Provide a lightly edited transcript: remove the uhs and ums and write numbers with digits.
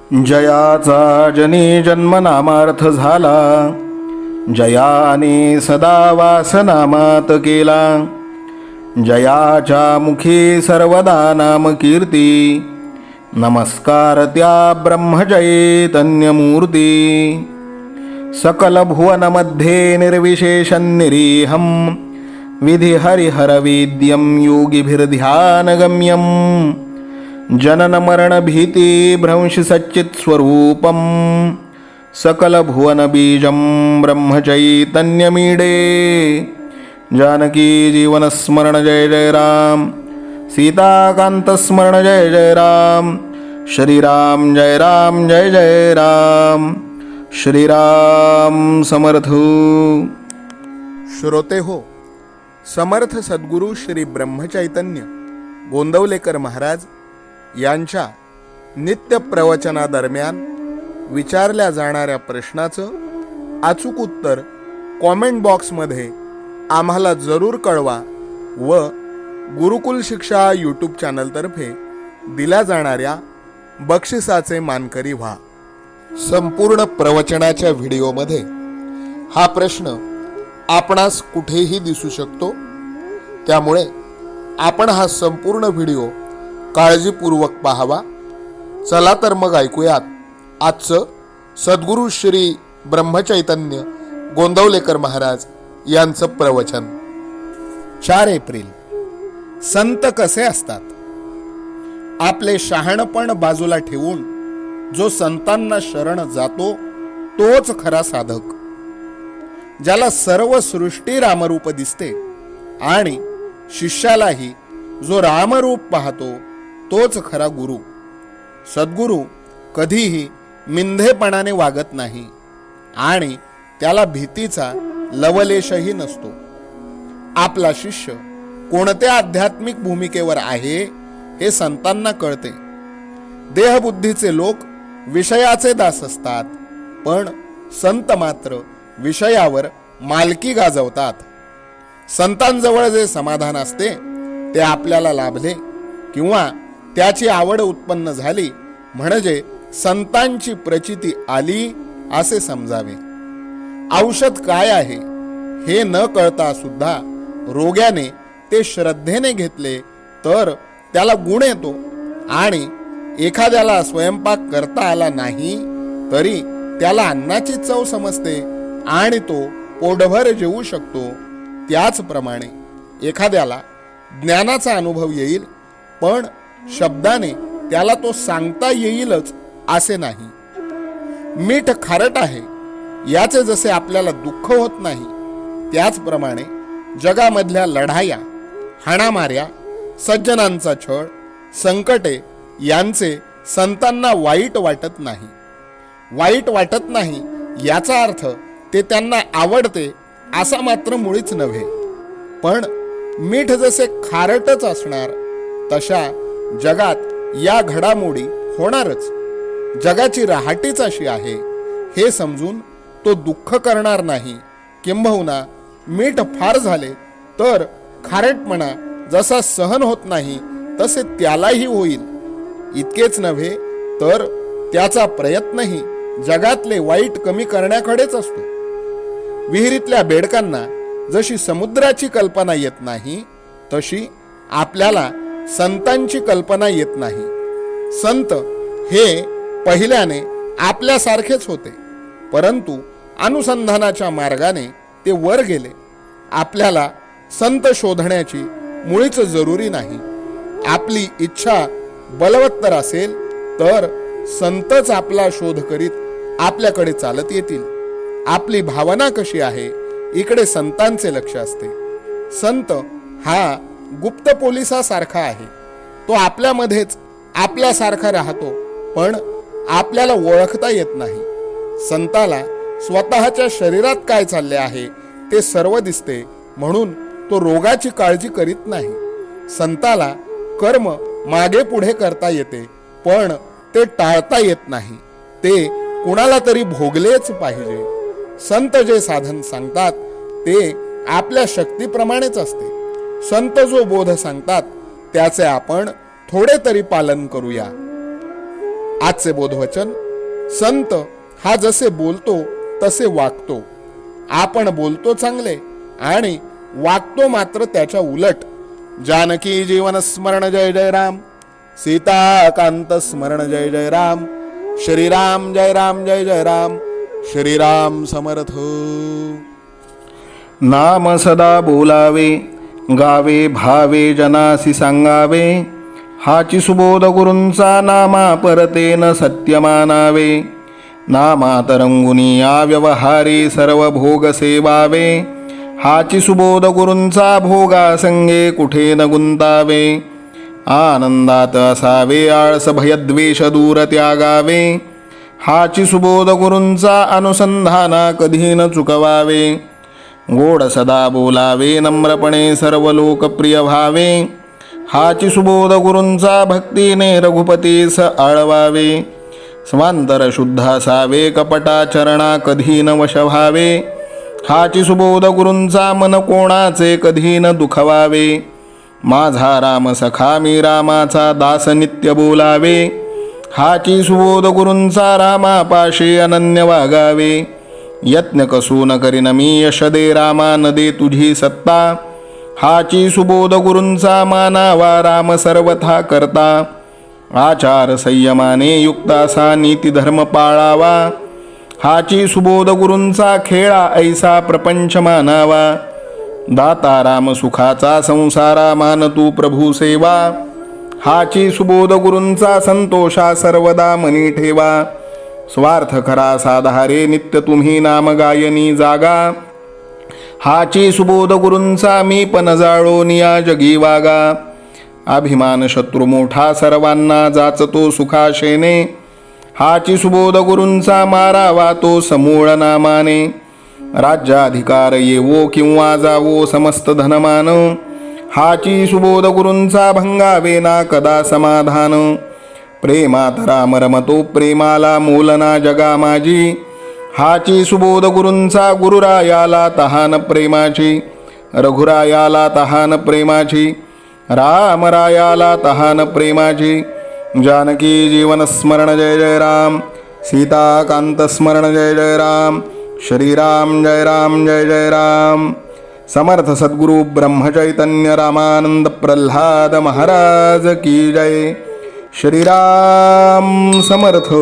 जयाचा जनी जन्मनामार्थ झाला, जयाने सदा वासनामात केला. जयाच्या मुखी सर्वदा नाम कीर्ती, नमस्कार त्या ब्रह्मचैतन्यमूर्ती. सकल भुवनमध्ये निर्विशेषं निरीहं, विधि हरिहरवेद्यं योगिभिर्ध्यानगम्यं. जनन मरण भीति भ्रंश सच्चित् स्वरूपं, सकल भुवन बीजं ब्रह्मचैतन्यमीडे. जानकी जीवन स्मरण जय जय राम, सीताकांत स्मरण जय जय राम. श्रीराम जय राम जय जय राम. श्रीराम समर्थ. श्रोते हो, समर्थ सद्गुरू श्री ब्रह्मचैतन्य गोंदवलेकर महाराज यांच्या नित्य प्रवचनादरम्यान विचारल्या जाणाऱ्या प्रश्नाचं अचूक उत्तर कॉमेंट बॉक्समध्ये आम्हाला जरूर कळवा व गुरुकुल शिक्षा यूट्यूब चॅनलतर्फे दिल्या जाणाऱ्या बक्षिसाचे मानकरी व्हा. संपूर्ण प्रवचनाच्या व्हिडिओमध्ये हा प्रश्न आपणास कुठेही दिसू शकतो, त्यामुळे आपण हा संपूर्ण व्हिडिओ काळजीपूर्वक पाहावा. चला तर मग ऐकूयात आजचं सद्गुरू श्री ब्रह्मचैतन्य गोंदवलेकर महाराज यांचं प्रवचन. 4 एप्रिल. संत कसे असतात? आपले शहाणपण बाजूला ठेवून जो संतांना शरण जातो तोच खरा साधक. ज्याला सर्व सृष्टी रामरूप दिसते आणि शिष्यालाही जो रामरूप पाहतो तोच खरा गुरु. सद्गुरु कधीही मिंधेपणाने वागत नाही आणि त्याला भीतीचा लवलेशही नसतो. आपला शिष्य कोणत्या आध्यात्मिक भूमिकेवर आहे हे संतांना कळते. देहबुद्धीचे लोक विषयाचे दास असतात, पण संत मात्र विषयावर मालकी गाजवतात. संतांजवळ जे समाधान असते ते आपल्याला लाभले किंवा त्याची आवड उत्पन्न झाली म्हणजे संतांची प्रचिती आली असे समजावे. औषध काय आहे हे न कळता सुद्धा रोग्याने ते श्रद्धेने घेतले तर त्याला गुण येतो आणि एखाद्याला स्वयंपाक करता आला नाही तरी त्याला अन्नाची चव समजते आणि तो पोटभर जेवू शकतो. त्याचप्रमाणे एखाद्याला ज्ञानाचा अनुभव येईल, पण शब्दाने त्याला तो सांगता येईलच असे नाही. मीठ खारट आहे याचे जसे आपल्याला दुःख होत नाही, त्याचप्रमाणे जगामधल्या लढाया, हाणामाऱ्या, सज्जनांचा छळ, संकटे यांचे संतांना वाईट वाटत नाही. वाईट वाटत नाही याचा अर्थ ते त्यांना आवडते असा मात्र मुळीच नव्हे. पण मीठ जसे खारटच असणार तशा जगात या घडामोडी होणारच. जगाची राहाटीच अशी आहे हे समजून तो दुःख करणार नाही. किंबहुना मीठ फार झाले तर खारटपणा जसा सहन होत नाही तसे त्यालाही होईल. इतकेच नव्हे तर त्याचा प्रयत्नही जगातले वाईट कमी करण्याकडेच असतो. विहिरीतल्या बेडकांना जशी समुद्राची कल्पना येत नाही तशी आपल्याला संतांची कल्पना येत नाही. संत हे पहिल्याने आपल्यासारखेच होते, परंतु अनुसंधानाच्या मार्गाने ते वर गेले. आपल्याला संत शोधण्याची मुळीच जरुरी नाही. आपली इच्छा बलवत्तर असेल तर संतच आपला शोध करीत आपल्याकडे चालत येतील. आपली भावना कशी आहे इकडे संतांचे लक्ष असते. संत हा गुप्त पोलिसासारखा आहे. तो आपल्यामध्येच आपल्यासारखा राहतो, पण आपल्याला ओळखता येत नाही. संताला स्वतःच्या शरीरात काय चालले आहे ते सर्व दिसते, म्हणून तो रोगाची काळजी करीत नाही. संताला कर्म मागे पुढे करता येते, पण ते टाळता येत नाही. ते कुणाला तरी भोगलेच पाहिजे. संत जे साधन सांगतात ते आपल्या शक्तीप्रमाणेच असते. संत जो बोध सांगतात त्याचे आपण थोडे तरी पालन करूया. आजचे बोधवचन. संत हा जसे बोलतो तसे वागतो. आपण बोलतो चांगले आणि वागतो मात्र त्याच्या उलट. जानकी जीवन स्मरण जय जय राम. सीताकांत स्मरण जय जय राम. श्रीराम जय राम जय जय राम. श्रीराम समर्थ. नाम सदा बोलावे, गावे भावे जनासी सांगावे. हाची सुबोध गुरूंचा नामा परतेन सत्य मानावे. नामात रंगुनी या व्यवहारी सर्व भोग सेवावे. हाची सुबोध गुरूंचा भोगा संगे कुठे न गुंतावे. आनंदात असावे आळस भयद्वेष दूर त्यागावे. हाची सुबोध गुरूंचा अनुसंधाना कधी न चुकवावे. गोड सदा बोलावे नम्रपणे सर्व लोकप्रिय व्हावे. हाची सुबोध गुरूंचा भक्तीने रघुपतीस आळवावे. स्वांतर शुद्ध असावे कपटाचरणा कधी न वश व्हावे. हाची सुबोध गुरूंचा मन कोणाचे कधी न दुखवावे. माझा राम सखा मी रामाचा दास नित्य बोलावे. हाची सुबोध गुरूंचा रामापाशी अनन्य वागावे. यत्न कसून करीन मी यश दे रामा न दे तुझी सत्ता. हाची सुबोध गुरूंचा मानावा राम सर्वथा करता. आचार संयमाने युक्त असा नीती धर्म पाळावा. हाची सुबोध गुरूंचा खेळा ऐसा प्रपंच मानावा. दाता राम सुखाचा संसारा मान तू प्रभू सेवा. हाची सुबोध गुरूंचा संतोषा सर्वदा मनी ठेवा. स्वार्थ खरा साधारे नित्य तुम्ही नाम गायनी जागा. हाची सुबोध गुरूंचा मी पण जाळो निया जगी वागा. अभिमान शत्रू मोठा सर्वांना जाचतो सुखाशेने. हाची सुबोध गुरूंचा मारावा तो समूळ नामाने. राज्याधिकार येवो किंवा जावो समस्त धनमान. हाची सुबोध गुरूंचा भंगावे ना कदा समाधान. प्रेमात राम रमतो प्रेमाला मूलना जगा माझी. हाची सुबोध गुरूंचा गुरुरायाला तहान प्रेमाची. रघुरायाला तहान प्रेमाची. रामरायाला तहान प्रेमाची. जानकी जीवन स्मरण जय जय राम. सीताकांत स्मरण जय जय राम. श्रीराम जय राम जय जय राम. समर्थ सद्गुरु ब्रह्मचैतन्य रामानंद प्रल्हाद महाराज की जय. श्रीराम समर्थ.